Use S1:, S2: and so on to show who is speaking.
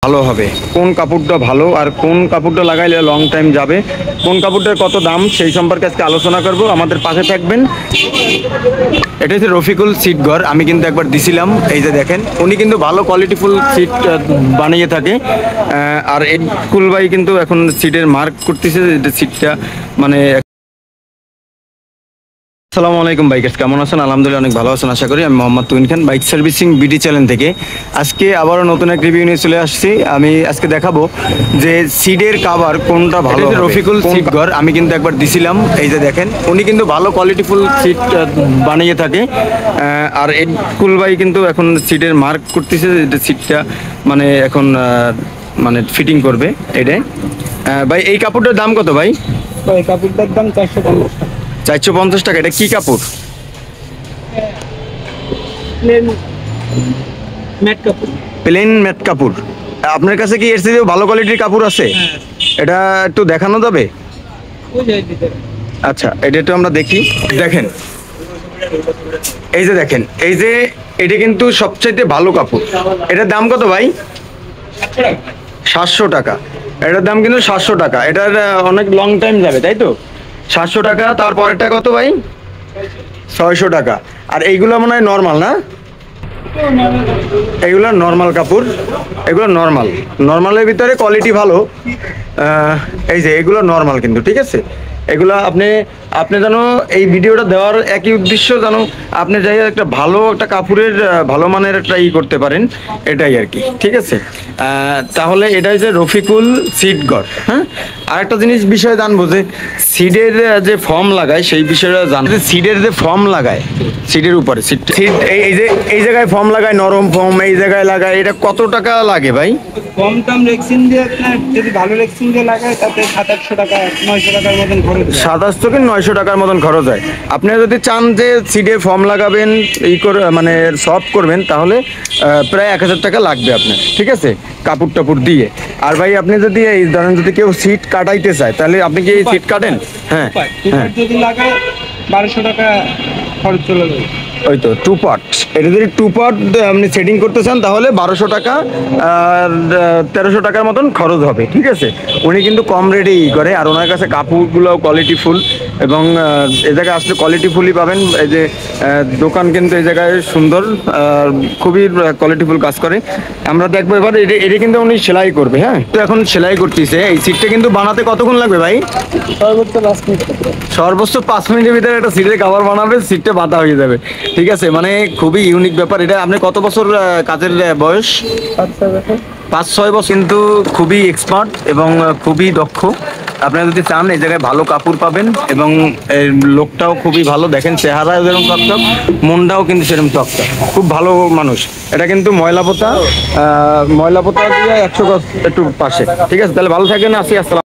S1: ভালো হবে, কোন কাপড়টা ভালো আর কোন কাপড়টা লাগাইলে লং টাইম যাবে, কোন কাপড়টার কত দাম সেই সম্পর্কে আজকে আলোচনা করব। আমাদের পাশে থাকবেন। এটা হচ্ছে রফিকুল সিট ঘর। আমি কিন্তু একবার দিছিলাম, এই যে দেখেন উনি কিন্তু ভালো কোয়ালিটিফুল সিট বানিয়ে থাকে। আর এই কুল ভাই কিন্তু এখন সিটের মার্ক করতেছে, সিটটা মানে। আসসালামু আলাইকুম বাইকার্স, কেমন আছেন? আলহামদুলিল্লাহ অনেক ভালো আছেন আশা করি। আমি মোহাম্মদ তুহিন খান, বাইক সার্ভিসিং বিডি চ্যানেল থেকে আজকে আবারও নতুন এক রিভিউ নিয়ে চলে আসছি। আমি আজকে দেখাবো যে সিটের কাভার কোনটা ভালো। রফিকুল সিট ঘর আমি কিন্তু একবার দিছিলাম, এই যে দেখেন উনি কিন্তু ভালো কোয়ালিটিফুল সিট বানিয়ে থাকে। আর এই কুল ভাই কিন্তু এখন সিটের মার্ক করতেছে, সিটটা মানে এখন মানে ফিটিং করবে এটাই। ভাই এই কাপড়টার দাম কত ভাই?
S2: এই কাপড়টার দাম 450 টাকা।
S1: 450 টাকা। এটা কি কাপড়?
S2: প্লেন ম্যাট কাপড়।
S1: প্লেন ম্যাট কাপড়। আপনার কাছে কি এর চেয়ে ভালো কোয়ালিটির কাপড় আছে? এটা একটু দেখানো যাবে?
S2: ওই যে ভিতরে।
S1: আচ্ছা, এটা একটু আমরা দেখি। দেখেন, এই যে দেখেন, এই যে এটা কিন্তু সবচাইতে ভালো কাপড়। এটার দাম কত ভাই? 700 টাকা। এটার দাম কিন্তু 700 টাকা। এটার অনেক লং টাইম যাবে, তাই তো? 700 টাকা। তারপরেরটা কত ভাই? 600 টাকা। আর এইগুলো মনে হয় নর্মাল না? এগুলো নর্মাল কাপড়, এগুলো নর্মালের ভিতরে কোয়ালিটি ভালো। এই যে এগুলো নর্মাল কিন্তু, ঠিক আছে। এগুলো আপনি যেন এই ভিডিওটা দেওয়ার একই উদ্দেশ্য, যেন আপনি যাই একটা ভালো একটা কাপড়ের ভালো মানের একটা করতে পারেন, এটাই আর কি, ঠিক আছে। তাহলে এটা হচ্ছে রফিকুল সিট ঘর। হ্যাঁ, আর একটা জিনিস বিষয়ে জানবো যে সিডের যে ফর্ম লাগায় সেই বিষয়টা জানবো। সিডের যে ফর্ম লাগায় সিডের উপরে, সিট এই যে এই জায়গায় ফর্ম লাগায়, নরম ফর্ম এই জায়গায় লাগায়, এটা কত টাকা লাগে ভাই?
S2: কম দাম রেক্সিন দিয়ে আপনার যদি ভালো রেক্সিন দিয়ে লাগায় তাতে 700-800 টাকা 900 টাকার মতন খরচ হয়।
S1: 700 কি 900 টাকার মতন খরচ হয়। আপনি যদি চান যে সিডে ফর্ম লাগাবেন, এই করে মানে সফট করবেন, তাহলে প্রায় 1000 টাকা লাগবে আপনার, ঠিক আছে, কাপড় টাপড় দিয়ে। আর ভাই আপনি যদি এই ধরেন যদি কেউ সিট কাটাইতে চায়, তাহলে আপনি কি সিট কাটেন? হ্যাঁ হ্যাঁ,
S2: যদি লাগায় 1200 টাকা খরচ চলে যাবে।
S1: ওই তো টু পার্ট। এটা যদি টু পার্ট আপনি সেটিং করতে চান তাহলে 1200 টাকা আর 1300 টাকার মতন খরচ হবে, ঠিক আছে। উনি কিন্তু কম রেটেই করে, আর ওনার কাছে কাপড়গুলো কোয়ালিটিফুল, এবং এই জায়গায় আসলে কোয়ালিটিফুলই পাবেন। এই যে দোকান কিন্তু এই জায়গায় সুন্দর, খুবই কোয়ালিটিফুল কাজ করে। আমরা দেখবো এবার এটা কিন্তু উনি সেলাই করবে। হ্যাঁ, তো এখন সেলাই করতেছে। এই সিটটা কিন্তু বানাতে কতক্ষণ লাগবে ভাই?
S2: সর্বোচ্চ 5 মিনিট।
S1: সর্বোচ্চ 5 মিনিটের ভিতরে একটা সিটের কাভার বানাবে, সিটটা বাতা হয়ে যাবে, ঠিক আছে। মানে খুবই ইউনিক ব্যাপার এটা। আপনি কত বছর কাজের বয়স? 5-6 বছর। কিন্তু খুবই এক্সপার্ট এবং খুবই দক্ষ। আপনারা যদি চান এই জায়গায় ভালো কাপড় পাবেন, এবং লোকটাও খুবই ভালো। দেখেন চেহারাও যেরকম টকটক, মনটাও কিন্তু সেরকম টকটক, খুব ভালো মানুষ। এটা কিন্তু ময়লাপোতা দিয়ে 100 গজ একটু পাশে, ঠিক আছে। তাহলে ভালো থাকেন, আসি, আসসালাম।